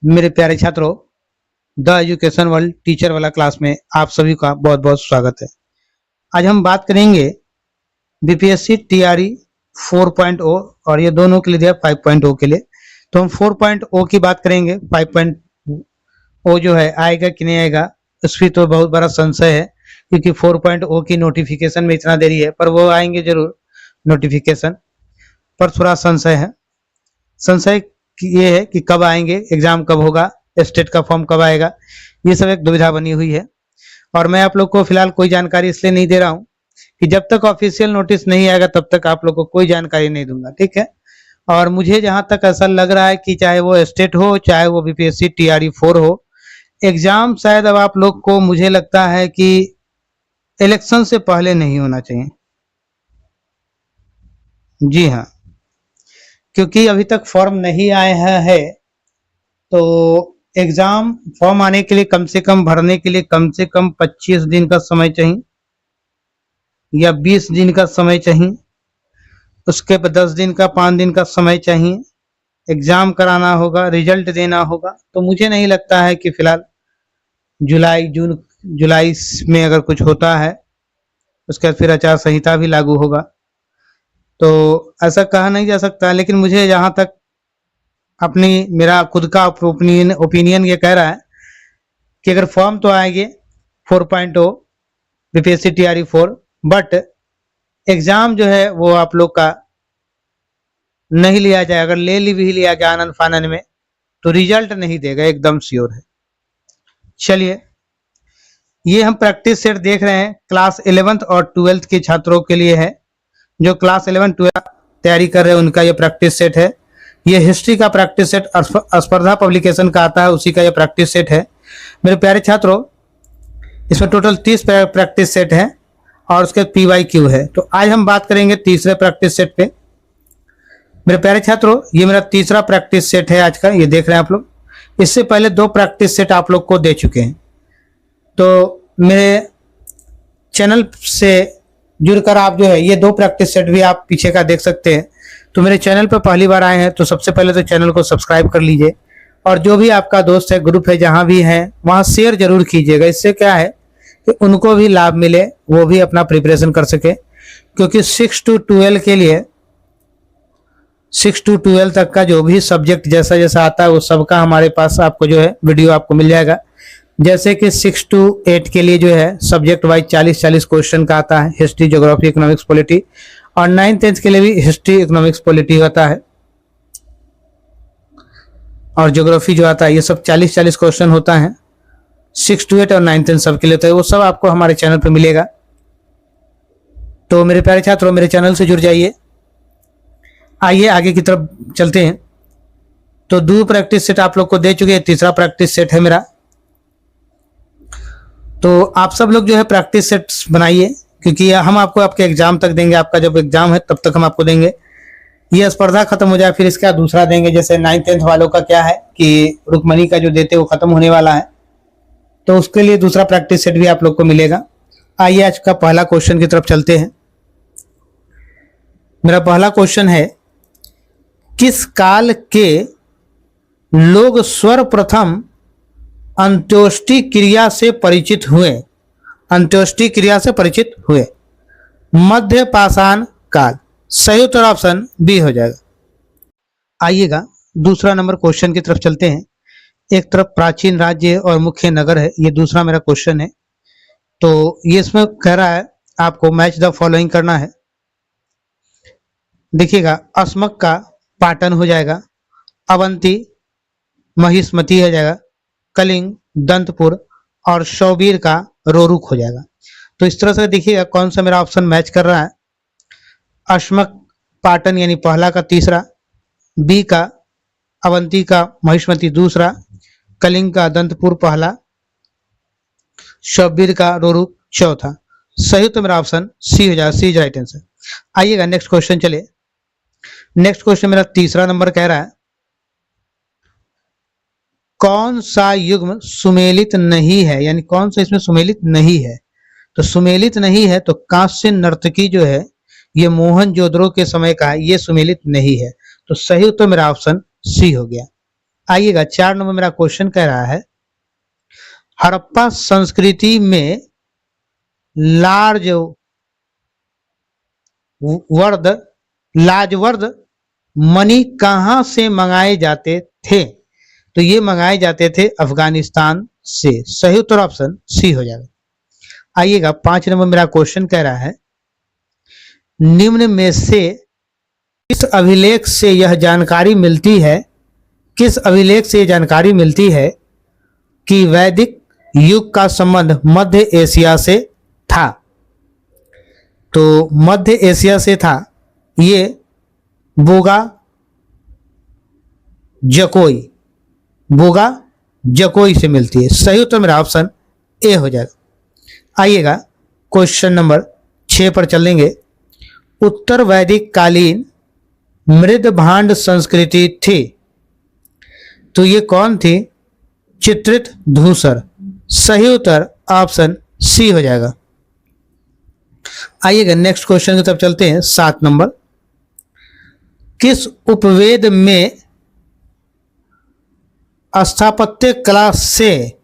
मेरे प्यारे छात्रों, द एजुकेशन वर्ल्ड टीचर वाला क्लास में आप सभी का बहुत बहुत स्वागत है। आज हम बात करेंगे बीपीएससी टीआरई 4.0 और ये दोनों के लिए दिया 5.0 के लिए। तो हम 4.0 की बात करेंगे। 5.0 जो है आएगा कि नहीं आएगा इस पर तो बहुत बड़ा संशय है, क्योंकि 4.0 की नोटिफिकेशन में इतना देरी है, पर वो आएंगे जरूर नोटिफिकेशन, पर थोड़ा संशय है। संशय ये है कि कब आएंगे, एग्जाम कब होगा, स्टेट का फॉर्म कब आएगा, ये सब एक दुविधा बनी हुई है। और मैं आप लोग को फिलहाल कोई जानकारी इसलिए नहीं दे रहा हूं कि जब तक ऑफिशियल नोटिस नहीं आएगा तब तक आप लोग को कोई जानकारी नहीं दूंगा, ठीक है। और मुझे जहां तक ऐसा लग रहा है कि चाहे वो स्टेट हो चाहे वो बीपीएससी टीआरई 4 हो, एग्जाम शायद अब आप लोग को मुझे लगता है कि इलेक्शन से पहले नहीं होना चाहिए। जी हाँ, क्योंकि अभी तक फॉर्म नहीं आया है, तो एग्जाम फॉर्म आने के लिए कम से कम भरने के लिए कम से कम 25 दिन का समय चाहिए या 20 दिन का समय चाहिए, उसके बाद 10 दिन का 5 दिन का समय चाहिए। एग्जाम कराना होगा, रिजल्ट देना होगा। तो मुझे नहीं लगता है कि फिलहाल जुलाई में अगर कुछ होता है उसके बाद फिर आचार संहिता भी लागू होगा, तो ऐसा कहा नहीं जा सकता। लेकिन मुझे जहां तक मेरा खुद का ओपिनियन ये कह रहा है कि अगर फॉर्म तो आएंगे 4.0 बीपीएससी टीआरई 4, बट एग्जाम जो है वो आप लोग का नहीं लिया जाए। अगर ले भी लिया जाए आनंद फानन में तो रिजल्ट नहीं देगा, एकदम श्योर है। चलिए, ये हम प्रैक्टिस सेट देख रहे हैं, क्लास 11th और 12th के छात्रों के लिए है। जो क्लास 11 12 तैयारी कर रहे हैं उनका ये प्रैक्टिस सेट है। ये हिस्ट्री का प्रैक्टिस सेट स्पर्धा पब्लिकेशन का आता है, उसी का ये प्रैक्टिस सेट है। मेरे प्यारे छात्रों, इसमें टोटल 30 प्रैक्टिस सेट है और उसके PYQ है। तो आज हम बात करेंगे तीसरे प्रैक्टिस सेट पे। मेरे प्यारे छात्रों, ये मेरा तीसरा प्रैक्टिस सेट है आज का, ये देख रहे हैं आप लोग। इससे पहले 2 प्रैक्टिस सेट आप लोग को दे चुके हैं, तो मेरे चैनल से जुड़कर आप जो है ये 2 प्रैक्टिस सेट भी आप पीछे का देख सकते हैं। तो मेरे चैनल पर पहली बार आए हैं तो सबसे पहले तो चैनल को सब्सक्राइब कर लीजिए, और जो भी आपका दोस्त है, ग्रुप है, जहां भी है वहां शेयर जरूर कीजिएगा। इससे क्या है कि उनको भी लाभ मिले, वो भी अपना प्रिपरेशन कर सके। क्योंकि 6 to 12 के लिए 6 to 12 तक का जो भी सब्जेक्ट जैसा जैसा आता है वो सबका हमारे पास आपको जो है वीडियो आपको मिल जाएगा। जैसे कि 6 to 8 के लिए जो है सब्जेक्ट वाइज 40-40 क्वेश्चन का आता है, हिस्ट्री, ज्योग्राफी, इकोनॉमिक्स, पॉलिटी। और 9th 10th के लिए भी हिस्ट्री, इकोनॉमिक्स, पॉलिटी होता है, और ज्योग्राफी जो आता है ये सब 40-40 क्वेश्चन होता है। 6 to 8 और 9th 10th सब के लिए, तो वो सब आपको हमारे चैनल पर मिलेगा। तो मेरे प्यारे छात्रों, मेरे चैनल से जुड़ जाइए। आइए आगे की तरफ चलते हैं। तो 2 प्रैक्टिस सेट आप लोग को दे चुके हैं, तीसरा प्रैक्टिस सेट है मेरा। तो आप सब लोग जो है प्रैक्टिस सेट्स बनाइए, क्योंकि हम आपको आपके एग्जाम तक देंगे। आपका जब एग्जाम है तब तक हम आपको देंगे। ये स्पर्धा खत्म हो जाए फिर इसका दूसरा देंगे। जैसे 9th 10th वालों का क्या है कि रुक्मणी का जो देते वो खत्म होने वाला है, तो उसके लिए दूसरा प्रैक्टिस सेट भी आप लोग को मिलेगा। आइए आज का पहला क्वेश्चन की तरफ चलते हैं। मेरा पहला क्वेश्चन है, किस काल के लोग सर्वप्रथम अंत्योष्टि क्रिया से परिचित हुए? अंत्योष्टि क्रिया से परिचित हुए। मध्य पाषाण काल। सही उत्तर ऑप्शन बी हो जाएगा। आइएगा दूसरा नंबर क्वेश्चन की तरफ चलते हैं। एक तरफ प्राचीन राज्य और मुख्य नगर है, ये दूसरा मेरा क्वेश्चन है। तो ये इसमें कह रहा है आपको मैच द फॉलोइंग करना है। देखिएगा, अस्मक का पाटन हो जाएगा, अवंती महिष्मती हो जाएगा, कलिंग दंतपुर, और शौबीर का रोरुक हो जाएगा। तो इस तरह से देखिएगा कौन सा मेरा ऑप्शन मैच कर रहा है। अस्मक पाटन यानी पहला का तीसरा, बी का अवंती का महिष्मती दूसरा, कलिंग का दंतपुर पहला, शौबीर का रोरुक चौथा। सही तो मेरा ऑप्शन सी हो जाएगा, सी इज राइट आंसर। आइएगा नेक्स्ट क्वेश्चन चलिए। नेक्स्ट क्वेश्चन मेरा तीसरा नंबर कह रहा है, कौन सा युग्म सुमेलित नहीं है, यानी कौन सा इसमें सुमेलित नहीं है। तो सुमेलित नहीं है तो कांस्य नर्तकी जो है ये मोहनजोदड़ो के समय का है, ये सुमेलित नहीं है। तो सही उत्तर मेरा ऑप्शन सी हो गया। आइएगा 4 नंबर मेरा क्वेश्चन कह रहा है हड़प्पा संस्कृति में लार्ज वर्द लाजवर्द मनी कहाँ से मंगाए जाते थे? तो ये मंगाए जाते थे अफगानिस्तान से। सही उत्तर ऑप्शन सी हो जाएगा। आइएगा 5 नंबर मेरा क्वेश्चन कह रहा है निम्न में से किस अभिलेख से यह जानकारी मिलती है कि वैदिक युग का संबंध मध्य एशिया से था? तो मध्य एशिया से था ये बोगा जकोई से मिलती है। सही उत्तर मेरा ऑप्शन ए हो जाएगा। आइएगा क्वेश्चन नंबर 6 पर चलेंगे। उत्तर वैदिक कालीन मृद भांड संस्कृति थी तो ये कौन थी? चित्रित धूसर। सही उत्तर ऑप्शन सी हो जाएगा। आइएगा नेक्स्ट क्वेश्चन की तरफ चलते हैं। 7 नंबर किस उपवेद में स्थापत्य कला से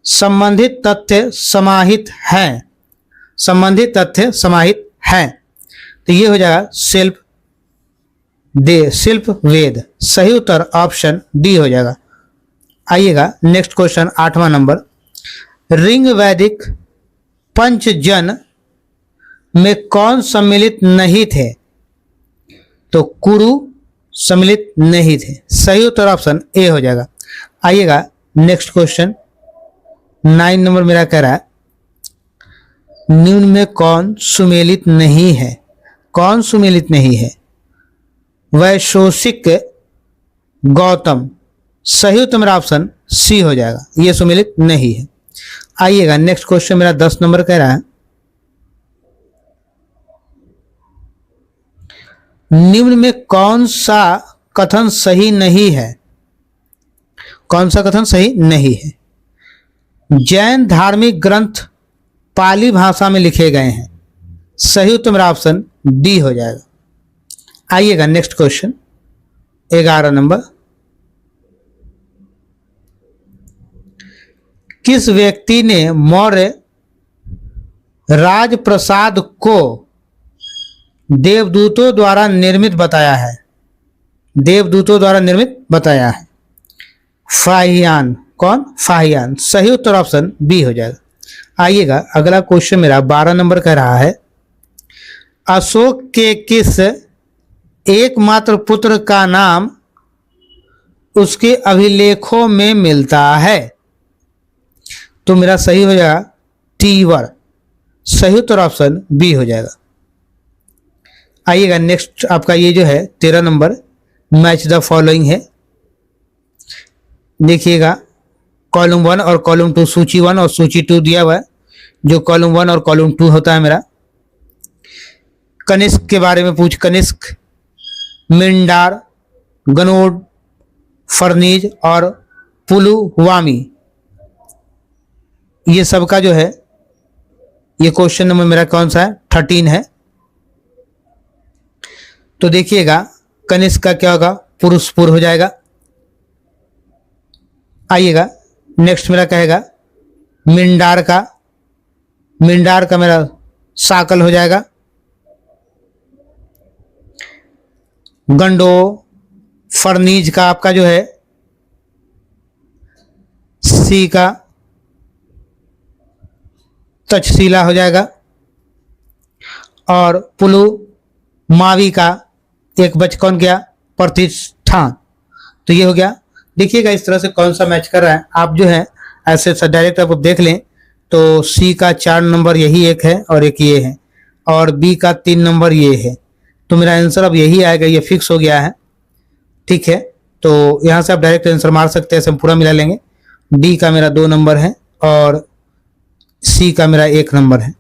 संबंधित तथ्य समाहित हैं? तो ये हो जाएगा शिल्प वेद। सही उत्तर ऑप्शन डी हो जाएगा। आइएगा नेक्स्ट क्वेश्चन 8वां नंबर ऋग वैदिक पंचजन में कौन सम्मिलित नहीं थे? तो कुरु सम्मिलित नहीं थे। सही उत्तर ऑप्शन ए हो जाएगा। आइएगा नेक्स्ट क्वेश्चन 9 नंबर मेरा कह रहा है निम्न में कौन सुमेलित नहीं है? वैशोषिक गौतम। सही उत्तर मेरा ऑप्शन सी हो जाएगा, ये सुमेलित नहीं है। आइएगा नेक्स्ट क्वेश्चन मेरा 10 नंबर कह रहा है निम्न में कौन सा कथन सही नहीं है? जैन धार्मिक ग्रंथ पाली भाषा में लिखे गए हैं। सही उत्तर मेरा ऑप्शन डी हो जाएगा। आइएगा नेक्स्ट क्वेश्चन 11 नंबर किस व्यक्ति ने मौर्य राजप्रसाद को देवदूतों द्वारा निर्मित बताया है? फाहियान। कौन? फाहियान। सही उत्तर ऑप्शन बी हो जाएगा। आइएगा अगला क्वेश्चन मेरा 12 नंबर कह रहा है अशोक के किस एकमात्र पुत्र का नाम उसके अभिलेखों में मिलता है? तो मेरा सही हो जाएगा तीवर। सही उत्तर ऑप्शन बी हो जाएगा। आइएगा नेक्स्ट आपका ये जो है 13 नंबर मैच द फॉलोइंग है। देखिएगा कॉलम 1 और कॉलम 2 सूची 1 और सूची 2 दिया हुआ है। जो कॉलम 1 और कॉलम 2 होता है मेरा कनिष्क के बारे में कनिष्क, मिंडार, गनोड, फर्नीज और पुलुवामी, ये सबका जो है ये क्वेश्चन नंबर मेरा कौन सा है? 13 है। तो देखिएगा कनिष्क का क्या होगा? पुरुषपुर हो जाएगा। आइएगा नेक्स्ट मेरा कहेगा मिंडार का मेरा साकल हो जाएगा। गंडो, फर्नीज का आपका जो है सी का तक्षशिला हो जाएगा और पुलु मावी का एक बच कौन गया? प्रतिष्ठान। तो ये हो गया। देखिएगा इस तरह से कौन सा मैच कर रहा है। आप जो है ऐसे डायरेक्ट आप देख लें तो सी का 4 नंबर यही एक है और एक ये है और बी का 3 नंबर ये है। तो मेरा आंसर अब यही आएगा, ये फिक्स हो गया है। ठीक है, तो यहाँ से आप डायरेक्ट आंसर मार सकते हैं। हम पूरा मिला लेंगे। डी का मेरा 2 नंबर है और सी का मेरा 1 नंबर है।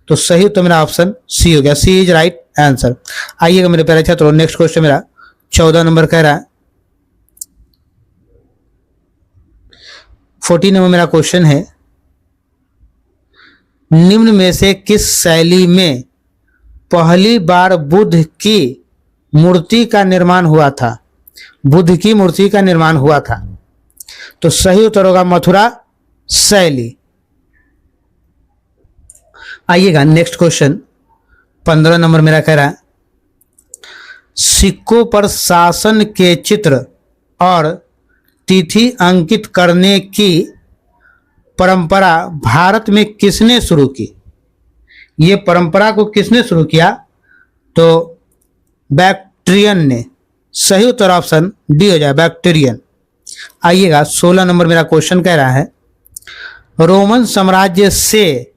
तो सही तो मेरा ऑप्शन सी हो गया। सी इज राइट आंसर। आइएगा मेरे प्यारे छात्रों नेक्स्ट क्वेश्चन मेरा 14 नंबर कह रहा है 14 नंबर मेरा क्वेश्चन है निम्न में से किस शैली में पहली बार बुद्ध की मूर्ति का निर्माण हुआ था? बुद्ध की मूर्ति का निर्माण हुआ था? तो सही उत्तर होगा मथुरा शैली। आइएगा नेक्स्ट क्वेश्चन, 15 नंबर मेरा कह रहा है, सिक्कों पर शासन के चित्र और तिथि अंकित करने की परंपरा भारत में किसने शुरू की? ये परंपरा को किसने शुरू किया? तो बैक्ट्रियन ने। सही उत्तर ऑप्शन डी हो जाए, बैक्ट्रियन। आइएगा 16 नंबर मेरा क्वेश्चन कह रहा है, रोमन साम्राज्य से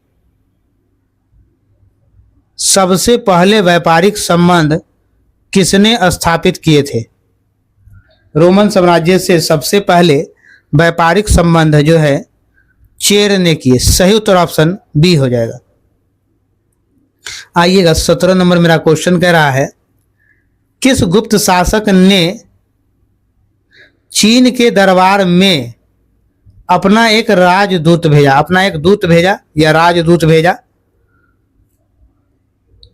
सबसे पहले व्यापारिक संबंध किसने स्थापित किए थे? रोमन साम्राज्य से सबसे पहले व्यापारिक संबंध जो है चेर ने किए। सही उत्तर ऑप्शन बी हो जाएगा। आइएगा 17 नंबर मेरा क्वेश्चन कह रहा है, किस गुप्त शासक ने चीन के दरबार में अपना एक राजदूत भेजा? अपना एक दूत भेजा या राजदूत भेजा?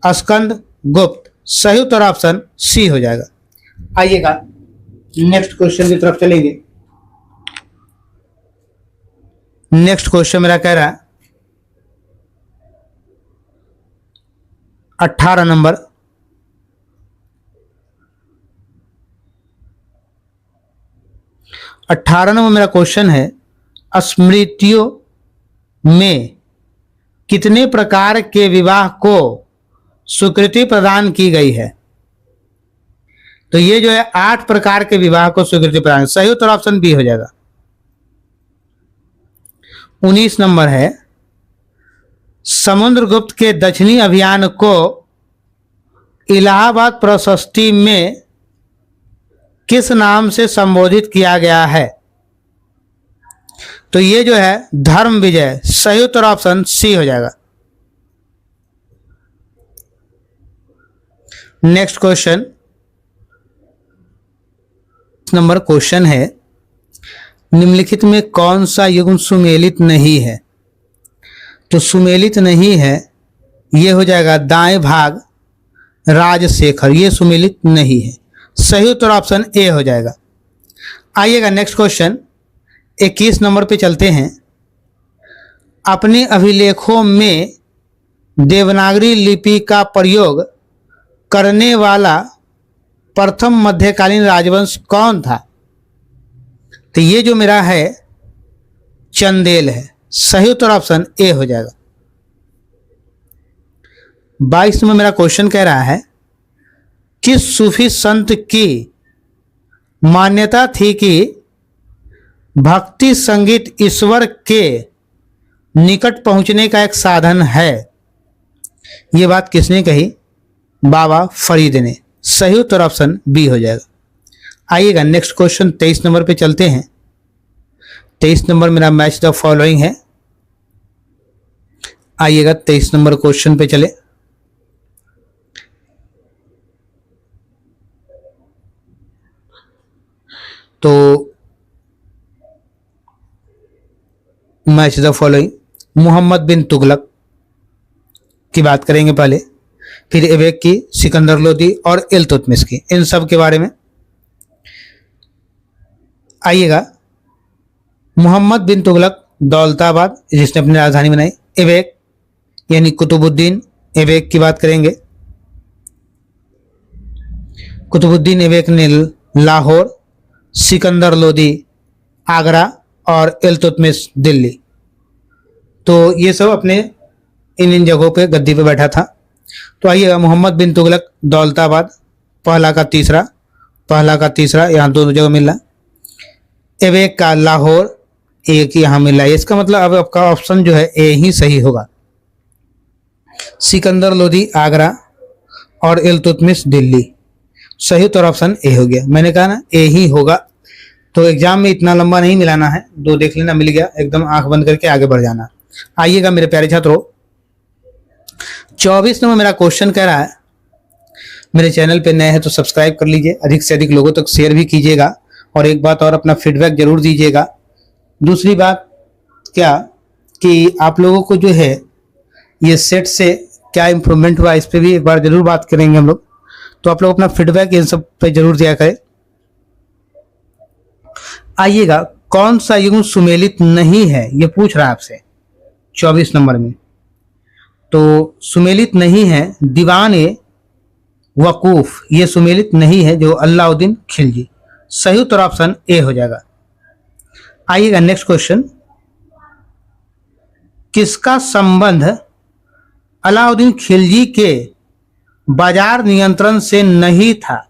स्कंद गुप्त। सही उत्तर ऑप्शन सी हो जाएगा। आइएगा नेक्स्ट क्वेश्चन की तरफ चलेंगे। नेक्स्ट क्वेश्चन मेरा कह रहा है 18 नंबर, मेरा क्वेश्चन है, स्मृतियों में कितने प्रकार के विवाह को स्वीकृति प्रदान की गई है? तो ये जो है 8 प्रकार के विवाह को स्वीकृति प्रदान। सही उत्तर ऑप्शन बी हो जाएगा। 19 नंबर है, समुद्रगुप्त के दक्षिणी अभियान को इलाहाबाद प्रशस्ति में किस नाम से संबोधित किया गया है? तो ये जो है धर्म विजय। सही उत्तर ऑप्शन सी हो जाएगा। नेक्स्ट क्वेश्चन नंबर क्वेश्चन है, निम्नलिखित में कौन सा युग्म सुमेलित नहीं है? तो सुमेलित नहीं है, ये हो जाएगा दाएं भाग राजशेखर, ये सुमेलित नहीं है। सही उत्तर ऑप्शन ए हो जाएगा। आइएगा नेक्स्ट क्वेश्चन 21 नंबर पे चलते हैं। अपने अभिलेखों में देवनागरी लिपि का प्रयोग करने वाला प्रथम मध्यकालीन राजवंश कौन था? तो ये जो मेरा है चंदेल है। सही उत्तर ऑप्शन ए हो जाएगा। 22 में मेरा क्वेश्चन कह रहा है, किस सूफी संत की मान्यता थी कि भक्ति संगीत ईश्वर के निकट पहुंचने का एक साधन है? ये बात किसने कही? बाबा फरीद ने। सही उत्तर ऑप्शन बी हो जाएगा। आइएगा नेक्स्ट क्वेश्चन 23 नंबर पे चलते हैं। 23 नंबर मेरा मैच द फॉलोइंग है। आइएगा 23 नंबर क्वेश्चन पे चले। तो मैच द फॉलोइंग, मोहम्मद बिन तुगलक की बात करेंगे पहले, फिर ऐबक की, सिकंदर लोदी और इल्तुतमिश की, इन सब के बारे में। आइएगा मोहम्मद बिन तुगलक दौलताबाद जिसने अपनी राजधानी बनाई, ऐबक यानी कुतुबुद्दीन ऐबक की बात करेंगे। कुतुबुद्दीन ऐबक ने लाहौर, सिकंदर लोदी आगरा और इल्तुतमिश दिल्ली। तो ये सब अपने इन जगहों पे गद्दी पे बैठा था। तो आइएगा मोहम्मद बिन तुगलक दौलताबाद, पहला का तीसरा यहाँ दोनों जगह मिल रहा। ऐबक का लाहौर, एक यहाँ मिल रहा है। इसका मतलब अब आपका ऑप्शन जो है ए ही सही होगा। सिकंदर लोदी आगरा और इल्तुतमिश दिल्ली। सही उत्तर ऑप्शन ए हो गया। मैंने कहा ना ए ही होगा। तो एग्जाम में इतना लंबा नहीं मिलाना है, 2 देख लेना, मिल गया, एकदम आंख बंद करके आगे बढ़ जाना। आइएगा मेरे प्यारे छात्रों 24 नंबर मेरा क्वेश्चन कह रहा है, मेरे चैनल पे नए हैं तो सब्सक्राइब कर लीजिए, अधिक से अधिक लोगों तक शेयर भी कीजिएगा, और एक बात और, अपना फीडबैक जरूर दीजिएगा। दूसरी बात क्या कि आप लोगों को जो है ये सेट से क्या इम्प्रूवमेंट हुआ, इस पर भी एक बार जरूर बात करेंगे हम लोग। तो आप लोग अपना फीडबैक इन सब पे जरूर दिया करें। आइएगा, कौन सा युग्म सुमेलित नहीं है, ये पूछ रहा है आपसे 24 नंबर में। तो सुमेलित नहीं है दीवान ए वकूफ, ये सुमेलित नहीं है जो अलाउद्दीन खिलजी। सही उत्तर ऑप्शन ए हो जाएगा। आइएगा नेक्स्ट क्वेश्चन, किसका संबंध अलाउद्दीन खिलजी के बाजार नियंत्रण से नहीं था?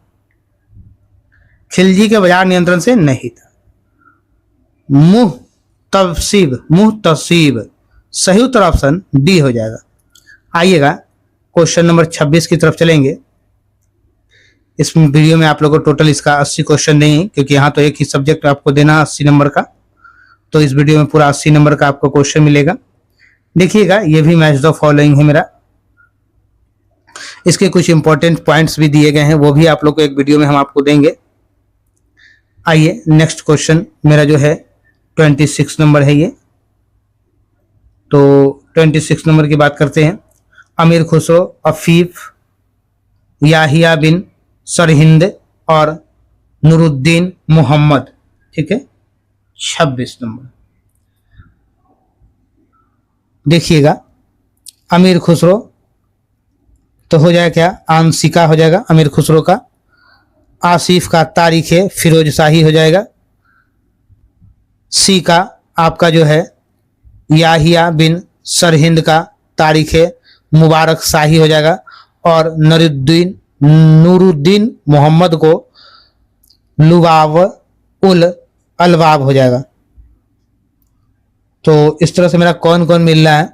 खिलजी के बाजार नियंत्रण से नहीं था। मुहतसीब, सही उत्तर ऑप्शन डी हो जाएगा। आइएगा क्वेश्चन नंबर 26 की तरफ चलेंगे। इस वीडियो में आप लोगों को टोटल इसका 80 क्वेश्चन नहीं है, क्योंकि यहाँ तो एक ही सब्जेक्ट आपको देना है 80 नंबर का, तो इस वीडियो में पूरा 80 नंबर का आपको क्वेश्चन मिलेगा। देखिएगा, ये भी मैच द फॉलोइंग है मेरा, इसके कुछ इंपॉर्टेंट पॉइंट्स भी दिए गए हैं, वो भी आप लोग को एक वीडियो में हम आपको देंगे। आइए नेक्स्ट क्वेश्चन मेरा जो है 26 नंबर है ये। तो 26 नंबर की बात करते हैं। अमीर खुसरो, अफीफ, याहिया बिन सरहिंद और नूरुद्दीन मोहम्मद, ठीक है। 26 नंबर देखिएगा, अमीर खुसरो तो हो जाएगा क्या, आंशिका हो जाएगा अमीर खुसरो का। आसिफ का तारीख फिरोज शाही हो जाएगा। सी का आपका जो है याहिया बिन सरहिंद का तारीख मुबारक शाही हो जाएगा। और नूरुद्दीन मोहम्मद को लुबाब उल अलबाब हो जाएगा। तो इस तरह से मेरा कौन कौन मिल रहा है।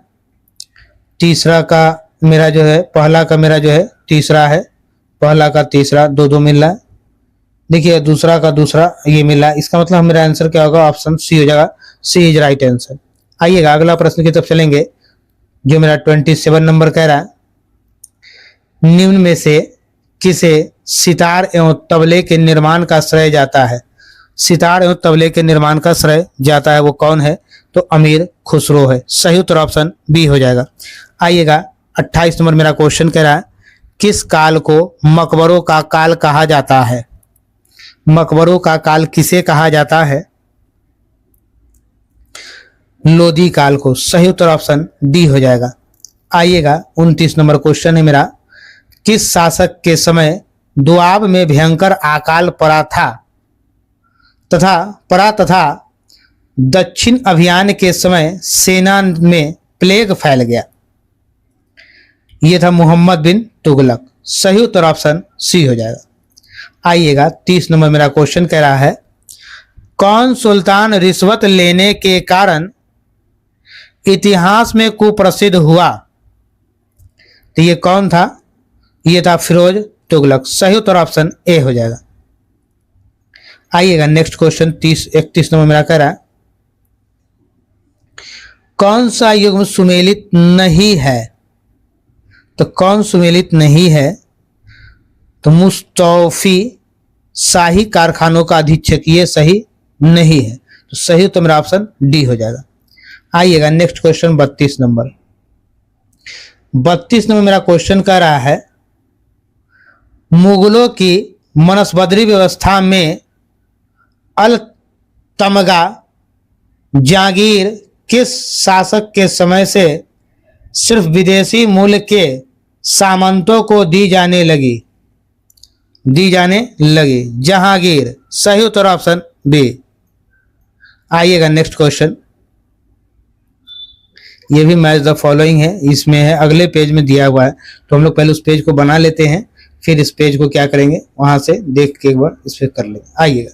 तीसरा का मेरा जो है, पहला का मेरा जो है तीसरा है, पहला का तीसरा दो दो मिल रहा है। देखिए दूसरा का दूसरा ये मिला, इसका मतलब मेरा आंसर क्या होगा, ऑप्शन सी हो जाएगा। सी इज राइट आंसर। आइएगा अगला प्रश्न की तरफ चलेंगे, जो मेरा 27 नंबर कह रहा है, निम्न में से किसे सितार एवं तबले के निर्माण का श्रेय जाता है? सितार एवं तबले के निर्माण का श्रेय जाता है, वो कौन है? तो अमीर खुसरो है। सही उत्तर ऑप्शन बी हो जाएगा। आइएगा 28 नंबर मेरा क्वेश्चन कह रहा है, किस काल को मकबरों का काल कहा जाता है? मकबरों का काल किसे कहा जाता है? लोदी काल को। सही उत्तर ऑप्शन डी हो जाएगा। आइएगा 29 नंबर क्वेश्चन है मेरा, किस शासक के समय दोआब में भयंकर अकाल पड़ा तथा दक्षिण अभियान के समय सेना में प्लेग फैल गया? यह था मोहम्मद बिन तुगलक। सही उत्तर ऑप्शन सी हो जाएगा। आइएगा 30 नंबर मेरा क्वेश्चन कह रहा है, कौन सुल्तान रिश्वत लेने के कारण इतिहास में कुप्रसिद्ध हुआ? तो ये कौन था? ये था फिरोज तुगलक। सही उत्तर ऑप्शन ए हो जाएगा। आइएगा नेक्स्ट क्वेश्चन 31 नंबर मेरा कह रहा है, कौन सा युग्म सुमेलित नहीं है? तो कौन सुमेलित नहीं है? तो मुस्तौफी शाही कारखानों का अधीक्षक, ये सही नहीं है। तो सही तो मेरा ऑप्शन डी हो जाएगा। आइएगा नेक्स्ट क्वेश्चन 32 नंबर। 32 नंबर मेरा क्वेश्चन कह रहा है, मुगलों की मनसबदरी व्यवस्था में अल तमगा जागीर किस शासक के समय से सिर्फ विदेशी मूल के सामंतों को दी जाने लगी? जहांगीर। सही उत्तर ऑप्शन बी। आइएगा नेक्स्ट क्वेश्चन, ये भी मैच द फॉलोइंग है, इसमें है अगले पेज में दिया हुआ है, तो हम लोग पहले उस पेज को बना लेते हैं, फिर इस पेज को क्या करेंगे वहां से देख के एक बार इस पे कर लेंगे। आइएगा,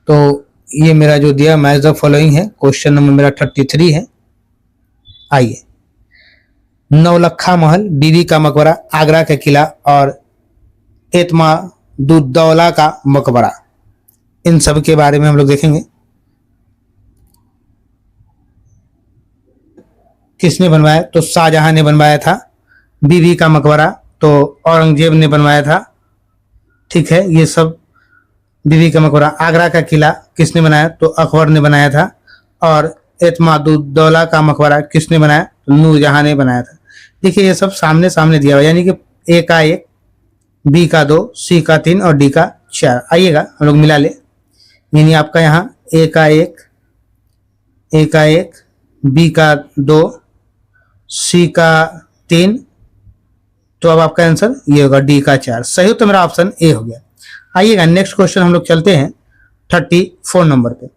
तो ये मेरा जो दिया मैच द फॉलोइंग है, क्वेश्चन नंबर मेरा 33 है। आइए, नौलखा महल, बीबी का मकबरा, आगरा का किला और एतमादुद्दौला का मकबरा, इन सब के बारे में हम लोग देखेंगे। किसने बनवाया? तो शाहजहां ने बनवाया था। बीबी का मकबरा तो औरंगजेब ने बनवाया था, ठीक है, ये सब बीबी का मकबरा। आगरा का किला किसने बनाया? तो अकबर ने बनाया था। और एतमादुद्दौला का मकबरा किसने बनाया? तो नूरजहां ने बनाया था। देखिए ये सब सामने सामने दिया हुआ, यानी कि ए का 1, बी का 2, सी का 3 और डी का 4। आइएगा हम लोग मिला ले, यानी आपका यहाँ ए का 1, बी का 2, सी का 3, तो अब आपका आंसर ये होगा डी का 4। सही तो मेरा ऑप्शन ए हो गया। आइएगा नेक्स्ट क्वेश्चन हम लोग चलते हैं 34 नंबर पे।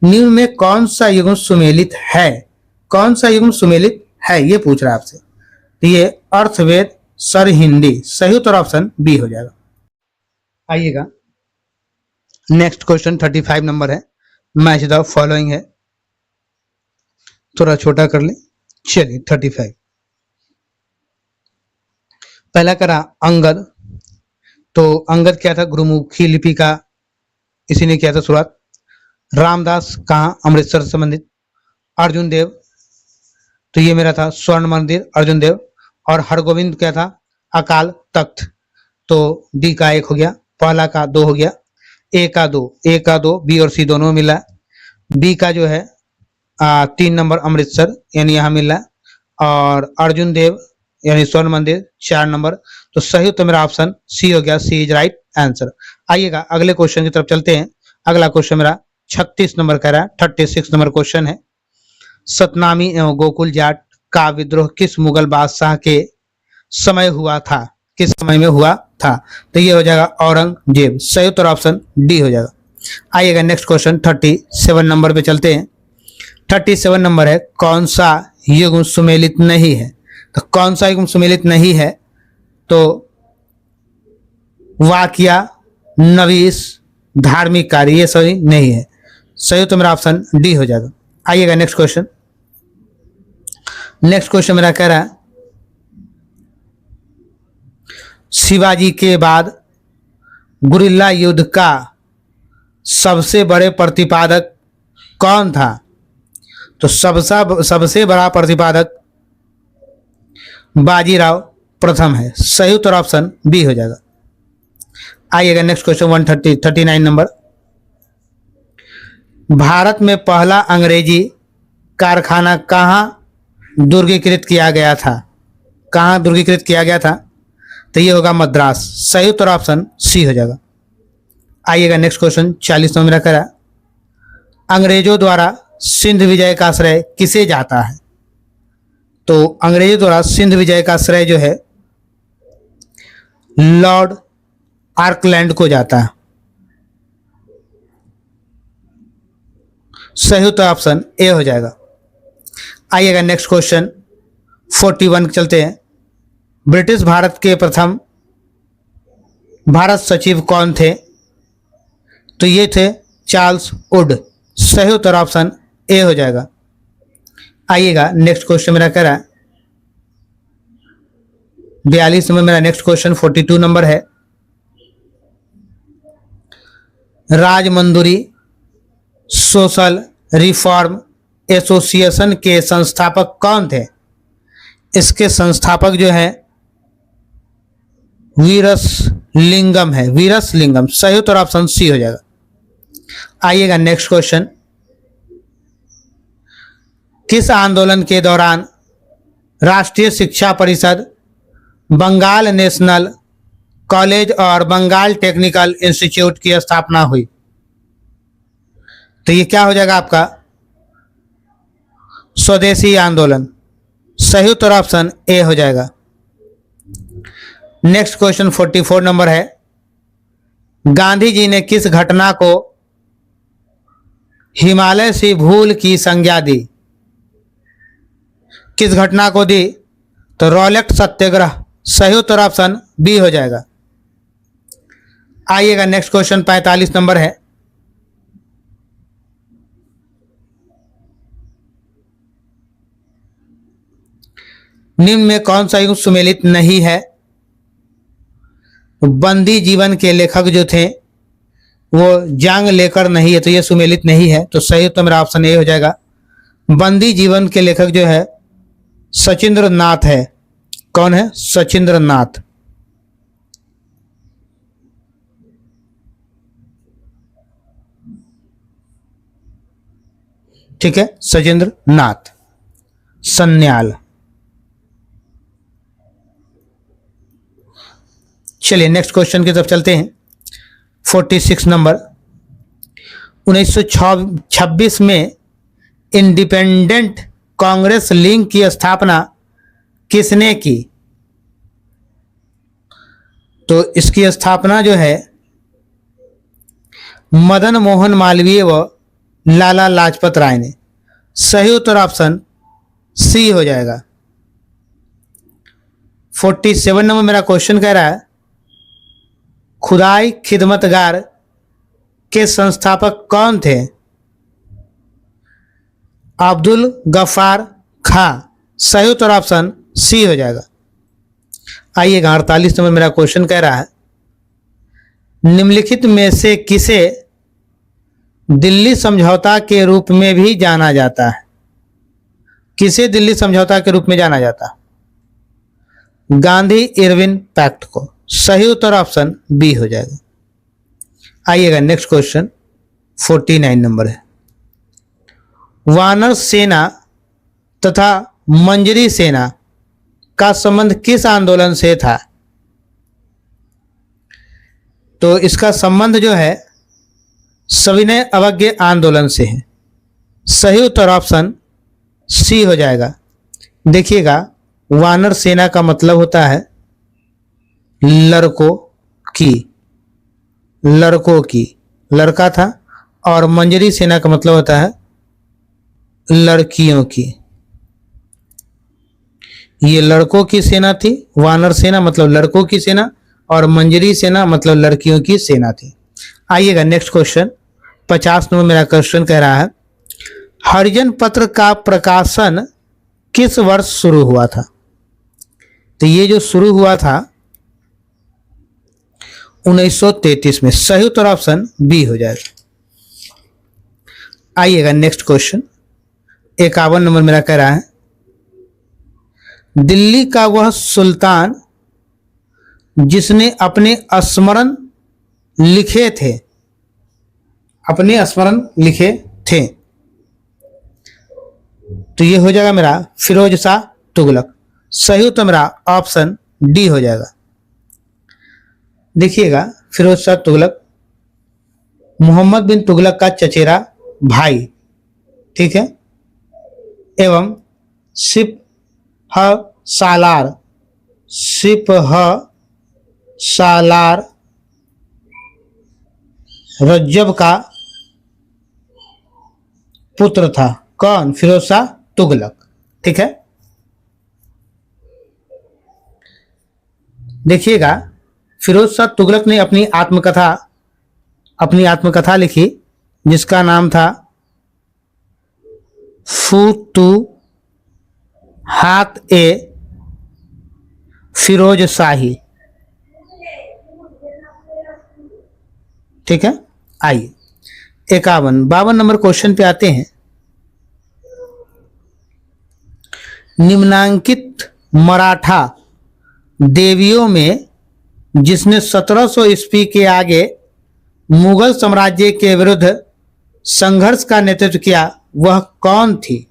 निम्न में कौन सा युग्म सुमेलित है? कौन सा युग्म सुमेलित है ये पूछ रहा है आपसे। तो ये अर्थवेद सर हिंदी, सही उत्तर ऑप्शन बी हो जाएगा। आइएगा नेक्स्ट क्वेश्चन 35 नंबर है, मैच द फॉलोइंग है, थोड़ा छोटा कर ले। चलिए 35 पहला करा अंगद, तो अंगद क्या था? गुरुमुखी लिपि का इसी ने किया था शुरुआत। रामदास कहाँ? अमृतसर से संबंधित। अर्जुन देव, तो ये मेरा था स्वर्ण मंदिर अर्जुन देव। और हरगोविंद क्या था? अकाल तख्त, तो डी का 1 हो गया, पहला का 2 हो गया। ए का 2 बी और सी दोनों मिला। बी का जो है 3 नंबर अमृतसर यानी यहाँ मिला। और अर्जुन देव यानी स्वर्ण मंदिर 4 नंबर, तो सही उत्तर मेरा ऑप्शन सी हो गया, सी इज राइट आंसर। आइएगा अगले क्वेश्चन की तरफ चलते हैं। अगला क्वेश्चन मेरा 36 नंबर कह रहा है, 36 नंबर क्वेश्चन है। सतनामी एवं गोकुल जाट का विद्रोह किस मुगल बादशाह के समय हुआ था? किस समय में हुआ था? तो ये हो जाएगा औरंगजेब, सही उत्तर ऑप्शन डी हो जाएगा। आइएगा नेक्स्ट क्वेश्चन 37 नंबर पे चलते हैं। 37 नंबर है, कौन सा युग्म सुमेलित नहीं है? तो कौन सा युग्म सुमेलित नहीं है? तो वाकिया, नवीस, धार्मिक कार्य, ये सही नहीं है, सही तो मेरा ऑप्शन डी हो जाएगा। आइएगा नेक्स्ट क्वेश्चन। नेक्स्ट क्वेश्चन मेरा कह रहा है शिवाजी के बाद गुरिल्ला युद्ध का सबसे बड़े प्रतिपादक कौन था? तो सबसे बड़ा प्रतिपादक बाजीराव प्रथम है, सही उत्तर ऑप्शन बी हो जाएगा। आइएगा नेक्स्ट क्वेश्चन 139 नंबर। भारत में पहला अंग्रेजी कारखाना कहाँ दुर्गीकृत किया गया था? कहाँ दुर्गीकृत किया गया था? तो ये होगा मद्रास, सही उत्तर ऑप्शन सी हो जाएगा। आइएगा नेक्स्ट क्वेश्चन 40 नंबर करा, अंग्रेजों द्वारा सिंध विजय का श्रेय किसे जाता है? तो अंग्रेजों द्वारा सिंध विजय का श्रेय जो है लॉर्ड आर्कलैंड को जाता है, सही उत्तर ऑप्शन ए हो जाएगा। आइएगा नेक्स्ट क्वेश्चन 41 चलते हैं। ब्रिटिश भारत के प्रथम भारत सचिव कौन थे? तो ये थे चार्ल्स वुड, सही उत्तर ऑप्शन ए हो जाएगा। आइएगा नेक्स्ट क्वेश्चन मेरा कह रहा है 42 में मेरा नेक्स्ट क्वेश्चन 42 नंबर है। राजमंदुरी सोशल रिफॉर्म एसोसिएशन के संस्थापक कौन थे? इसके संस्थापक जो है वीरसलिंगम है, वीरसलिंगम, सही उत्तर ऑप्शन सी हो जाएगा। आइएगा नेक्स्ट क्वेश्चन, किस आंदोलन के दौरान राष्ट्रीय शिक्षा परिषद, बंगाल नेशनल कॉलेज और बंगाल टेक्निकल इंस्टीट्यूट की स्थापना हुई? तो ये क्या हो जाएगा आपका स्वदेशी आंदोलन, सही उत्तर ऑप्शन ए हो जाएगा। नेक्स्ट क्वेश्चन 44 नंबर है, गांधी जी ने किस घटना को हिमालय से भूल की संज्ञा दी? किस घटना को दी? तो रॉलेट सत्याग्रह, सही उत्तर ऑप्शन बी हो जाएगा। आइएगा नेक्स्ट क्वेश्चन 45 नंबर है, निम्न में कौन सा युग सुमेलित नहीं है? बंदी जीवन के लेखक जो थे वो जांग लेकर नहीं है, तो ये सुमेलित नहीं है, तो सही उत्तर मेरा ऑप्शन ए हो जाएगा। बंदी जीवन के लेखक जो है सचिंद्र नाथ है। कौन है? सचिंद्र नाथ। ठीक है, सचिंद्र नाथ सन्याल। चलिए नेक्स्ट क्वेश्चन की तरफ चलते हैं। 46 नंबर, 1926 में इंडिपेंडेंट कांग्रेस लीग की स्थापना किसने की? तो इसकी स्थापना जो है मदन मोहन मालवीय व लाला लाजपत राय ने। सही उत्तर ऑप्शन सी हो जाएगा। 47 नंबर मेरा क्वेश्चन कह रहा है खुदाई खिदमतगार के संस्थापक कौन थे? अब्दुल गफ्फार खां। सही उत्तर ऑप्शन सी हो जाएगा। आइएगा 48 नंबर मेरा क्वेश्चन कह रहा है निम्नलिखित में से किसे दिल्ली समझौता के रूप में भी जाना जाता है? किसे दिल्ली समझौता के रूप में जाना जाता है? गांधी इरविन पैक्ट को। सही उत्तर ऑप्शन बी हो जाएगा। आइएगा नेक्स्ट क्वेश्चन 49 नंबर है वानर सेना तथा मंजरी सेना का संबंध किस आंदोलन से था? तो इसका संबंध जो है सविनय अवज्ञा आंदोलन से है। सही उत्तर ऑप्शन सी हो जाएगा। देखिएगा वानर सेना का मतलब होता है लड़कों की, लड़का था, और मंजरी सेना का मतलब होता है लड़कियों की। ये लड़कों की सेना थी, वानर सेना मतलब लड़कों की सेना, और मंजरी सेना मतलब लड़कियों की सेना थी। आइएगा नेक्स्ट क्वेश्चन 50 नंबर मेरा क्वेश्चन कह रहा है हरिजन पत्र का प्रकाशन किस वर्ष शुरू हुआ था? तो ये जो शुरू हुआ था 1933 में। सही उत्तर ऑप्शन बी हो जाएगा। आइएगा नेक्स्ट क्वेश्चन 51 नंबर मेरा कह रहा है दिल्ली का वह सुल्तान जिसने अपने स्मरण लिखे थे, तो ये हो जाएगा मेरा फिरोज शाह तुगलक। सही उत्तर मेरा ऑप्शन डी हो जाएगा। देखिएगा फिरोज शाह तुगलक मोहम्मद बिन तुगलक का चचेरा भाई, ठीक है, एवं सालार रज्जब का पुत्र था। कौन? फिरोज शाह तुगलक। ठीक है, देखिएगा फिरोज शाह तुगलक ने अपनी आत्मकथा लिखी जिसका नाम था फुतूहात ए फिरोज शाही। ठीक है, आइए 52 नंबर क्वेश्चन पे आते हैं। निम्नांकित मराठा देवियों में जिसने 1700 ईस्वी के आगे मुगल साम्राज्य के विरुद्ध संघर्ष का नेतृत्व किया वह कौन थी?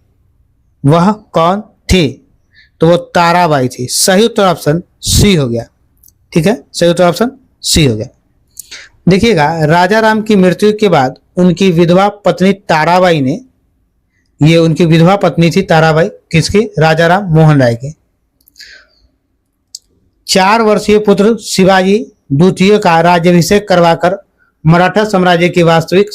तो वो ताराबाई थी। सही उत्तर ऑप्शन सी हो गया। ठीक है, सही उत्तर ऑप्शन सी हो गया। देखिएगा राजा राम की मृत्यु के बाद उनकी विधवा पत्नी ताराबाई ने, ये उनकी विधवा पत्नी थी ताराबाई, किसकी? राजा राम मोहन राय के 4 वर्षीय पुत्र शिवाजी द्वितीय का राज्याभिषेक करवाकर मराठा साम्राज्य की वास्तविक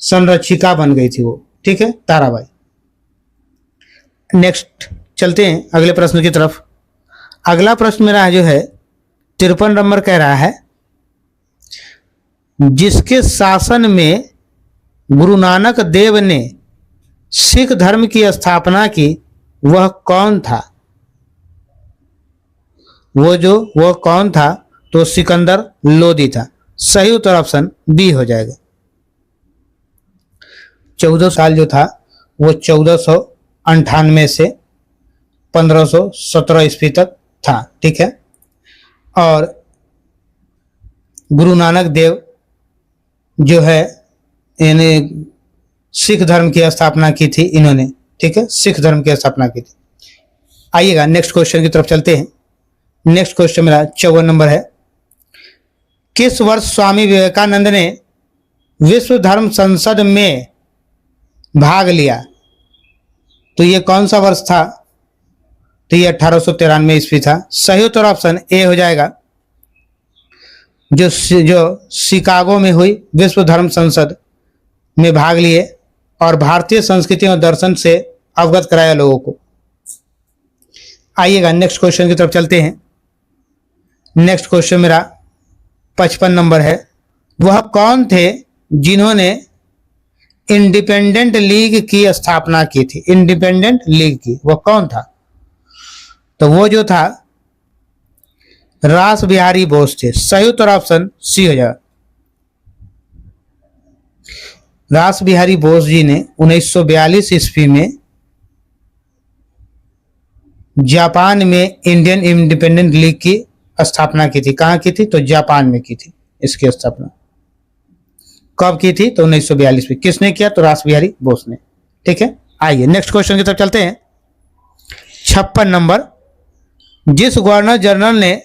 संरक्षिका बन गई थी वो। ठीक है, ताराबाई। नेक्स्ट चलते हैं अगले प्रश्न की तरफ। अगला प्रश्न मेरा जो है 53 नंबर कह रहा है जिसके शासन में गुरु नानक देव ने सिख धर्म की स्थापना की वह कौन था? वह कौन था? तो सिकंदर लोदी था। सही उत्तर ऑप्शन बी हो जाएगा। 14 साल जो था वो 1498 से 1517 ईस्वी तक था। ठीक है, और गुरु नानक देव जो है यानी सिख धर्म की स्थापना की थी इन्होंने। ठीक है, सिख धर्म की स्थापना की थी। आइएगा नेक्स्ट क्वेश्चन की तरफ चलते हैं। नेक्स्ट क्वेश्चन मेरा 54 नंबर है किस वर्ष स्वामी विवेकानंद ने विश्व धर्म संसद में भाग लिया? तो ये कौन सा वर्ष था? तो ये 1893 ईस्वी था। सही उत्तर ऑप्शन ए हो जाएगा, जो शिकागो में हुई विश्व धर्म संसद में भाग लिए और भारतीय संस्कृति और दर्शन से अवगत कराया लोगों को। आइएगा नेक्स्ट क्वेश्चन की तरफ चलते हैं। नेक्स्ट क्वेश्चन मेरा 55 नंबर है। वह कौन थे जिन्होंने इंडिपेंडेंट लीग की स्थापना की थी? इंडिपेंडेंट लीग की वह कौन था? तो वो जो था रास बिहारी बोस थे। सही उत्तर ऑप्शन सी हो जाएगा। रास बिहारी बोस जी ने 1942 ईस्वी में जापान में इंडियन इंडिपेंडेंट लीग की स्थापना की थी। कहाँ की थी? तो जापान में की थी इसकी स्थापना। कब की थी? तो 1942 में। किसने किया? तो रास बिहारी बोस ने। ठीक है, आइए नेक्स्ट क्वेश्चन की तरफ चलते हैं। 56 नंबर। जिस गवर्नर जनरल ने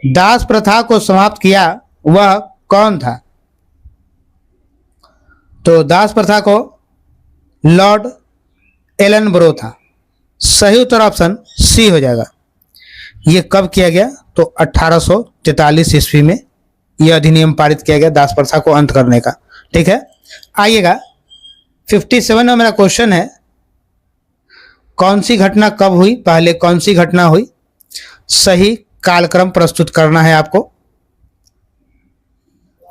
दास प्रथा को समाप्त किया वह कौन था? तो दास प्रथा को लॉर्ड एलनब्रो था। सही उत्तर ऑप्शन सी हो जाएगा। यह कब किया गया? तो 1843 ईस्वी में यह अधिनियम पारित किया गया दास प्रथा को अंत करने का। ठीक है, आइएगा 57 में मेरा क्वेश्चन है, कौन सी घटना कब हुई? पहले कौन सी घटना हुई? सही कालक्रम प्रस्तुत करना है आपको।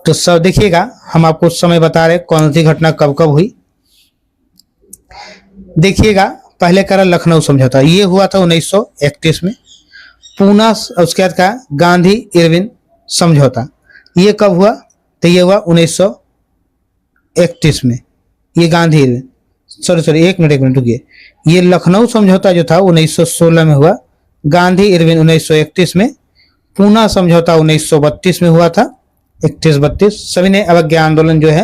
तो सब देखिएगा, हम आपको उस समय बता रहे कौन सी घटना कब कब हुई। देखिएगा, पहले करा लखनऊ समझौता, ये हुआ था 1931 में। पूना, उसके बाद का गांधी इरविन समझौता, ये कब हुआ? तो ये हुआ 1931 में। ये गांधी इरविन, सॉरी एक मिनट रुकिए। ये लखनऊ समझौता जो था 1916 में हुआ, गांधी इरविन 1931 में, पूना समझौता 1932 में हुआ था, 31-32। सविनय अवज्ञा आंदोलन जो है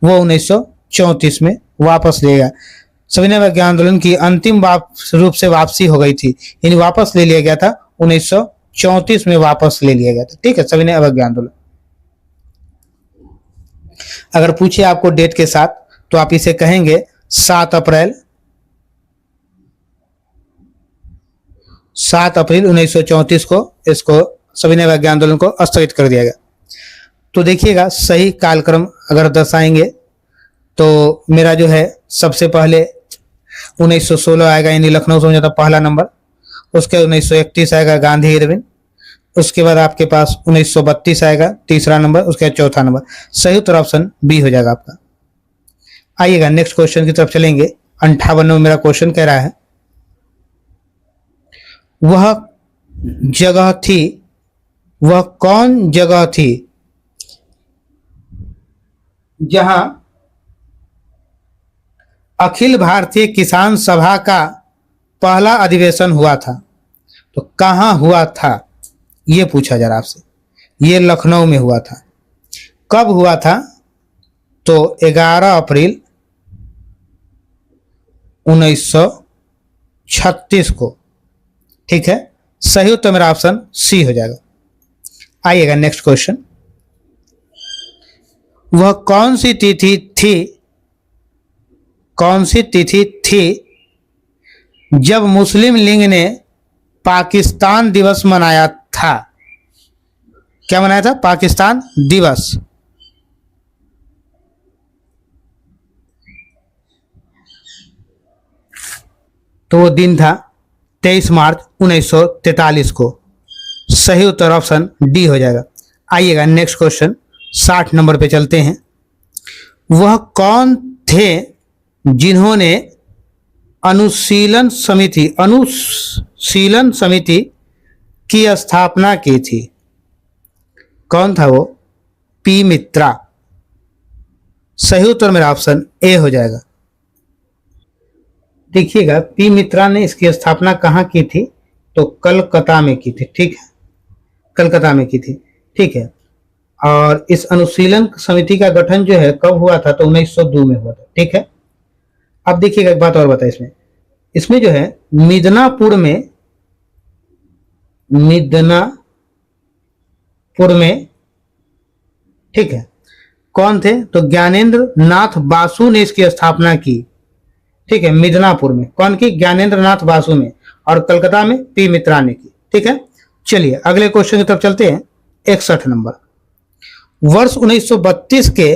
वो 1934 में वापस लिया। सविनय अवज्ञा आंदोलन की अंतिम रूप से वापसी हो गई थी, यानी वापस ले लिया गया था 1934 में, वापस ले लिया गया था। ठीक है, सविनय अवज्ञा आंदोलन। अगर पूछे आपको डेट के साथ तो आप इसे कहेंगे 7 अप्रैल 1934 को इसको सविनय अवज्ञा आंदोलन को स्थगित कर दिया गया। तो देखिएगा, सही कालक्रम अगर दर्शाएंगे तो मेरा जो है सबसे पहले 1916 आएगा, यानी लखनऊ समझौता पहला नंबर। उसके 1931 आएगा गांधी इरविन। उसके बाद आपके पास 1932 आएगा तीसरा नंबर। उसके बाद चौथा नंबर। सही उत्तर ऑप्शन बी हो जाएगा आपका। आइएगा नेक्स्ट क्वेश्चन की तरफ चलेंगे। 58 में मेरा क्वेश्चन कह रहा है, वह जगह थी, वह कौन जगह थी जहां अखिल भारतीय किसान सभा का पहला अधिवेशन हुआ था? तो कहां हुआ था यह पूछा जा रहा आपसे। यह लखनऊ में हुआ था। कब हुआ था? तो 11 अप्रैल 1936 को। ठीक है, सही उत्तर मेरा ऑप्शन सी हो जाएगा। आइएगा नेक्स्ट क्वेश्चन। वह कौन सी तिथि थी, कौन सी तिथि थी जब मुस्लिम लीग ने पाकिस्तान दिवस मनाया था? क्या मनाया था? पाकिस्तान दिवस। तो वो दिन था 23 मार्च 1943 को। सही उत्तर ऑप्शन डी हो जाएगा। आइएगा नेक्स्ट क्वेश्चन 60 नंबर पे चलते हैं। वह कौन थे जिन्होंने अनुशीलन समिति की स्थापना की थी? कौन था वो? पी मित्रा। सही उत्तर मेरा ऑप्शन ए हो जाएगा। देखिएगा, पी मित्रा ने इसकी स्थापना कहाँ की थी? तो कलकत्ता में की थी। ठीक है, कलकत्ता में की थी। ठीक है, और इस अनुशीलन समिति का गठन जो है कब हुआ था? तो 1902 में हुआ था। ठीक है, अब देखिएगा एक बात और बताए इसमें जो है मिदनापुर में ठीक है। कौन थे? तो ज्ञानेंद्र नाथ बासु ने इसकी स्थापना की। ठीक है, मिदनापुर में। कौन की? ज्ञानेंद्र नाथ बासु ने। और कलकत्ता में पी मित्रा ने की। ठीक है, चलिए अगले क्वेश्चन की तरफ चलते हैं। 61 नंबर, वर्ष 1932 के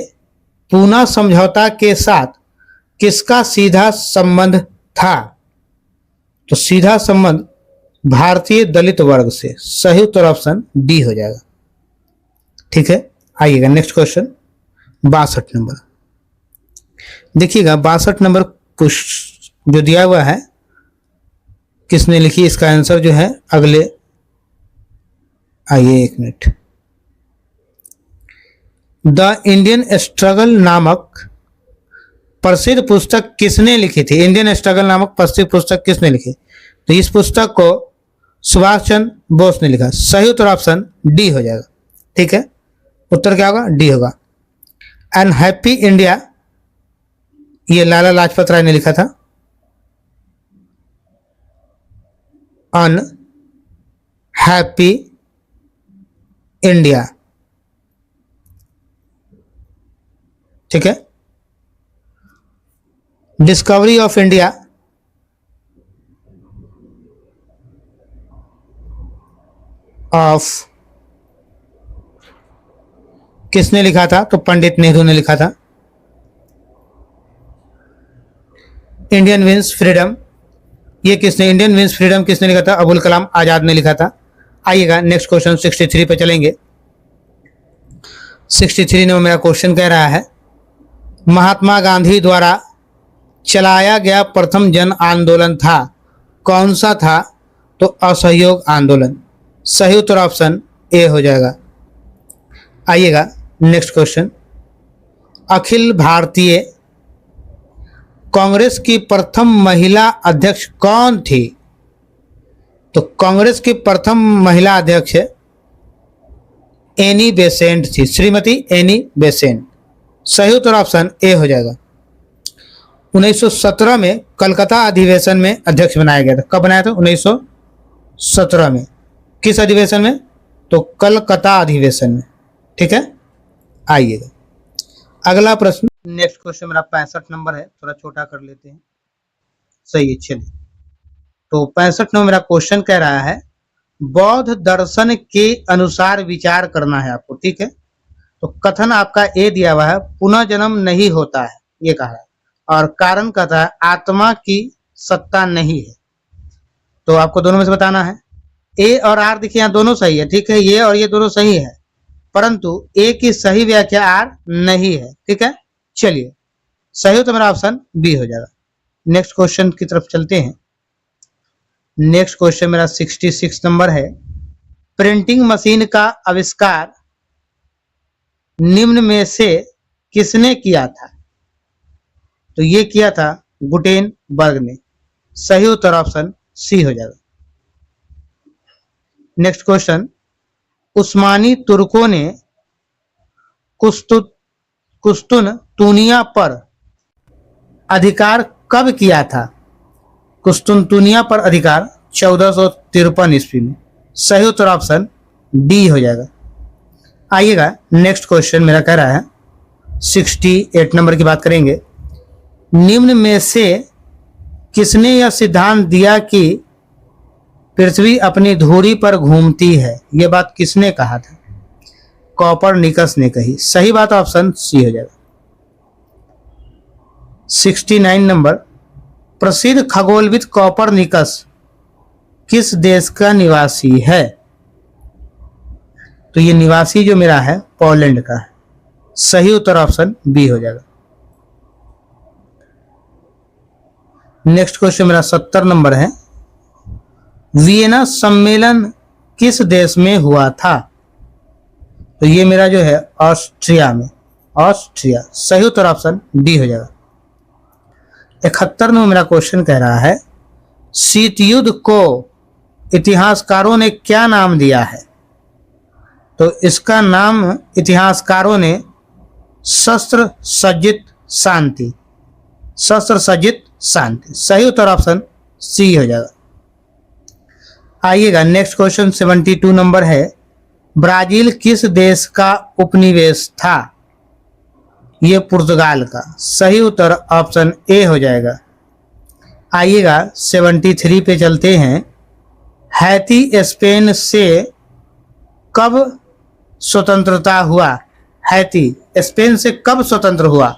पूना समझौता के साथ किसका सीधा संबंध था? तो सीधा संबंध भारतीय दलित वर्ग से। सही उत्तर ऑप्शन डी हो जाएगा। ठीक है, आइएगा नेक्स्ट क्वेश्चन 62 नंबर। देखिएगा 62 नंबर जो दिया हुआ है किसने लिखी, इसका आंसर जो है अगले, आइए एक मिनट। द इंडियन स्ट्रगल नामक प्रसिद्ध पुस्तक किसने लिखी थी? इंडियन स्ट्रगल नामक प्रसिद्ध पुस्तक किसने लिखी? तो इस पुस्तक को सुभाष चंद्र बोस ने लिखा। सही उत्तर ऑप्शन डी हो जाएगा। ठीक है, उत्तर क्या होगा? डी होगा। एन हैप्पी इंडिया, ये लाला लाजपत राय ने लिखा था। अन हैप्पी इंडिया, ठीक है। डिस्कवरी ऑफ इंडिया, ऑफ किसने लिखा था? तो पंडित नेहरू ने लिखा था। इंडियन विंस फ्रीडम, ये किसने? इंडियन विंस फ्रीडम किसने लिखा था? अबुल कलाम आजाद ने लिखा था। आइएगा नेक्स्ट क्वेश्चन 63 पे चलेंगे। 63 नंबर मेरा क्वेश्चन कह रहा है, महात्मा गांधी द्वारा चलाया गया प्रथम जन आंदोलन था, कौन सा था? तो असहयोग आंदोलन। सही उत्तर ऑप्शन ए हो जाएगा। आइएगा नेक्स्ट क्वेश्चन, अखिल भारतीय कांग्रेस की प्रथम महिला अध्यक्ष कौन थी? तो कांग्रेस की प्रथम महिला अध्यक्ष एनी बेसेंट थी, श्रीमती एनी बेसेंट। सही उत्तर ऑप्शन ए हो जाएगा। 1917 में कलकत्ता अधिवेशन में अध्यक्ष बनाया गया था। कब बनाया था? 1917 में। किस अधिवेशन में? तो कलकत्ता अधिवेशन में। ठीक है, आइएगा अगला प्रश्न। नेक्स्ट क्वेश्चन मेरा 65 नंबर है, थोड़ा छोटा कर लेते हैं। सही है, चलिए। तो 65 नंबर मेरा क्वेश्चन कह रहा है, बौद्ध दर्शन के अनुसार विचार करना है आपको। ठीक है, तो कथन आपका ए दिया हुआ है, पुनः जन्म नहीं होता है, ये कहा है। और कारण कहता है आत्मा की सत्ता नहीं है। तो आपको दोनों में से बताना है। ए और आर देखिए यहाँ दोनों सही है। ठीक है, ये और ये दोनों सही है, परंतु ए की सही व्याख्या आर नहीं है। ठीक है, चलिए सही हो तो मेरा ऑप्शन बी हो जाएगा। नेक्स्ट क्वेश्चन की तरफ चलते हैं। नेक्स्ट क्वेश्चन मेरा 66 नंबर है, प्रिंटिंग मशीन का आविष्कार निम्न में से किसने किया था? तो ये किया था गुटेनबर्ग ने। सही उत्तर ऑप्शन सी हो जाएगा। नेक्स्ट क्वेश्चन, उस्मानी तुर्कों ने कुस्तुनतुनिया पर अधिकार कब किया था? कुस्तुनतुनिया पर अधिकार 1453 ईस्वी में। सही उत्तर ऑप्शन डी हो जाएगा। आइएगा नेक्स्ट क्वेश्चन मेरा कह रहा है 68 नंबर की बात करेंगे। निम्न में से किसने यह सिद्धांत दिया कि पृथ्वी अपनी धुरी पर घूमती है? यह बात किसने कहा था? कोपरनिकस ने कही। सही बात ऑप्शन सी हो जाएगा। 69 नंबर, प्रसिद्ध खगोलविद कोपरनिकस किस देश का निवासी है? तो ये निवासी जो मेरा है पोलैंड का है। सही उत्तर ऑप्शन बी हो जाएगा। नेक्स्ट क्वेश्चन मेरा 70 नंबर है, वियना सम्मेलन किस देश में हुआ था? तो ये मेरा जो है ऑस्ट्रिया में, ऑस्ट्रिया। सही उत्तर ऑप्शन डी हो जाएगा। 71 में मेरा क्वेश्चन कह रहा है, शीत युद्ध को इतिहासकारों ने क्या नाम दिया है? तो इसका नाम इतिहासकारों ने शस्त्र सज्जित शांति, शस्त्र सज्जित शांति। सही उत्तर ऑप्शन सी हो जाएगा। आइएगा नेक्स्ट क्वेश्चन 72 नंबर है, ब्राजील किस देश का उपनिवेश था? ये पुर्तगाल का। सही उत्तर ऑप्शन ए हो जाएगा। आइएगा 73 पे चलते हैं। हैती स्पेन से कब स्वतंत्रता हुआ? हैती स्पेन से कब स्वतंत्र हुआ?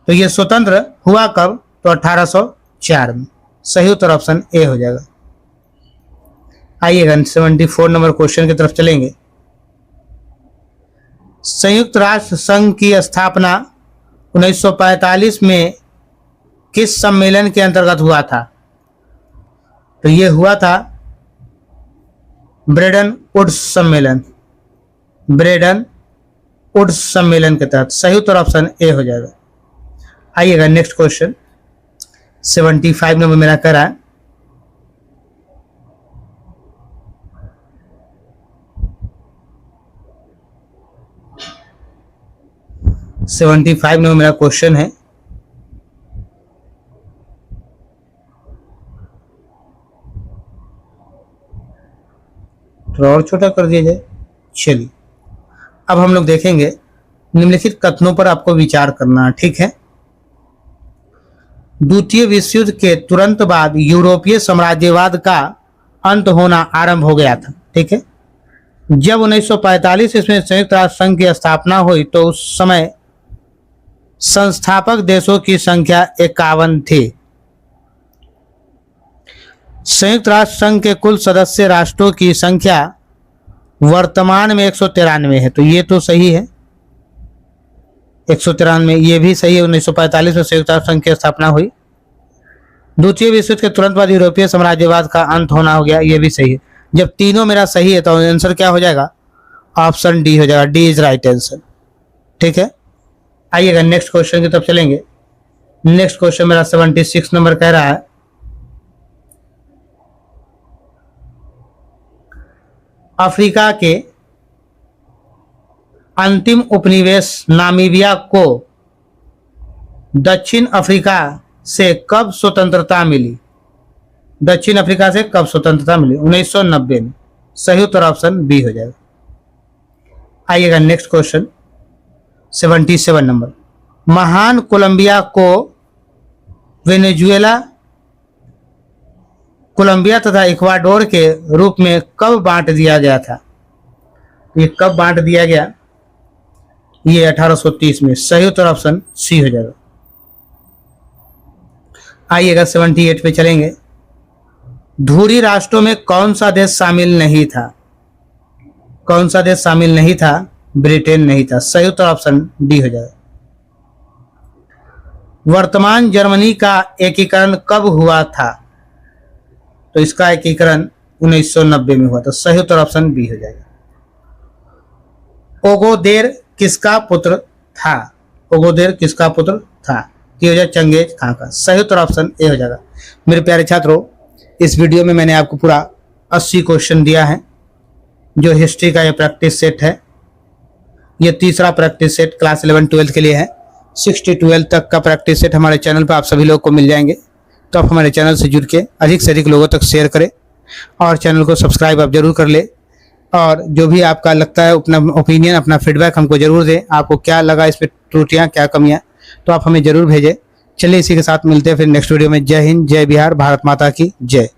तो ये स्वतंत्र हुआ कब? तो 1804 में। सही उत्तर ऑप्शन ए हो जाएगा। आइएगा 74 नंबर क्वेश्चन की तरफ चलेंगे। संयुक्त राष्ट्र संघ की स्थापना 1945 में किस सम्मेलन के अंतर्गत हुआ था? तो ये हुआ था ब्रेटन वुड्स सम्मेलन। ब्रेटन वुड्स सम्मेलन के तहत। सही उत्तर ऑप्शन ए हो जाएगा। आइएगा नेक्स्ट क्वेश्चन 75 नंबर मेरा करा। 75 नंबर मेरा क्वेश्चन है। थोड़ा और छोटा कर दिया जाए। चलिए अब हम लोग देखेंगे निम्नलिखित कथनों पर आपको विचार करना है, ठीक है। द्वितीय विश्व युद्ध के तुरंत बाद यूरोपीय साम्राज्यवाद का अंत होना आरंभ हो गया था, ठीक है। जब 1945 ईस्वी में संयुक्त राष्ट्र संघ की स्थापना हुई तो उस समय संस्थापक देशों की संख्या 51 थी। संयुक्त राष्ट्र संघ के कुल सदस्य राष्ट्रों की संख्या वर्तमान में 193 है। तो ये तो सही है, 193 ये भी सही है। 1945 में संयुक्त राष्ट्र संघ की स्थापना हुई। द्वितीय विश्व युद्ध के तुरंत बाद यूरोपीय साम्राज्यवाद का अंत होना हो गया, ये भी सही है। जब तीनों मेरा सही है तो आंसर क्या हो जाएगा? ऑप्शन डी हो जाएगा। डी इज राइट आंसर, ठीक है। आइएगा नेक्स्ट क्वेश्चन की तरफ चलेंगे। नेक्स्ट क्वेश्चन मेरा 76 नंबर कह रहा है, अफ्रीका के अंतिम उपनिवेश नामीबिया को दक्षिण अफ्रीका से कब स्वतंत्रता मिली? दक्षिण अफ्रीका से कब स्वतंत्रता मिली? 1990 में। सही उत्तर ऑप्शन बी हो जाएगा। आइएगा नेक्स्ट क्वेश्चन 77 नंबर। महान कोलंबिया को वेनेजुएला, कोलंबिया तथा इक्वाडोर के रूप में कब बांट दिया गया था? ये कब बांट दिया गया? ये 1830 में। सही उत्तर ऑप्शन सी हो जाएगा। आइएगा 78 पे चलेंगे। धुरी राष्ट्रों में कौन सा देश शामिल नहीं था? कौन सा देश शामिल नहीं था? ब्रिटेन नहीं था। सही उत्तर ऑप्शन डी हो जाएगा। वर्तमान जर्मनी का एकीकरण कब हुआ था? तो इसका एकीकरण 1990 में हुआ था। सही उत्तर ऑप्शन बी हो जाएगा। ओगोदेर किसका पुत्र था? ओगोदेर किसका पुत्र था? ये हो जाएगा चंगेज खां का। सही उत्तर ऑप्शन ए हो जाएगा। मेरे प्यारे छात्रों, इस वीडियो में मैंने आपको पूरा 80 क्वेश्चन दिया है, जो हिस्ट्री का ये प्रैक्टिस सेट है। ये तीसरा प्रैक्टिस सेट क्लास 11-12 के लिए है। 6 से 12 तक का प्रैक्टिस सेट हमारे चैनल पर आप सभी लोगों को मिल जाएंगे। तो आप हमारे चैनल से जुड़ के अधिक से अधिक लोगों तक शेयर करें और चैनल को सब्सक्राइब आप जरूर कर ले। और जो भी आपका लगता है अपना ओपिनियन, अपना फीडबैक हमको जरूर दें। आपको क्या लगा इसमें, त्रुटियां क्या कमियां, तो आप हमें जरूर भेजें। चलिए इसी के साथ मिलते हैं फिर नेक्स्ट वीडियो में। जय हिंद, जय बिहार, भारत माता की जय।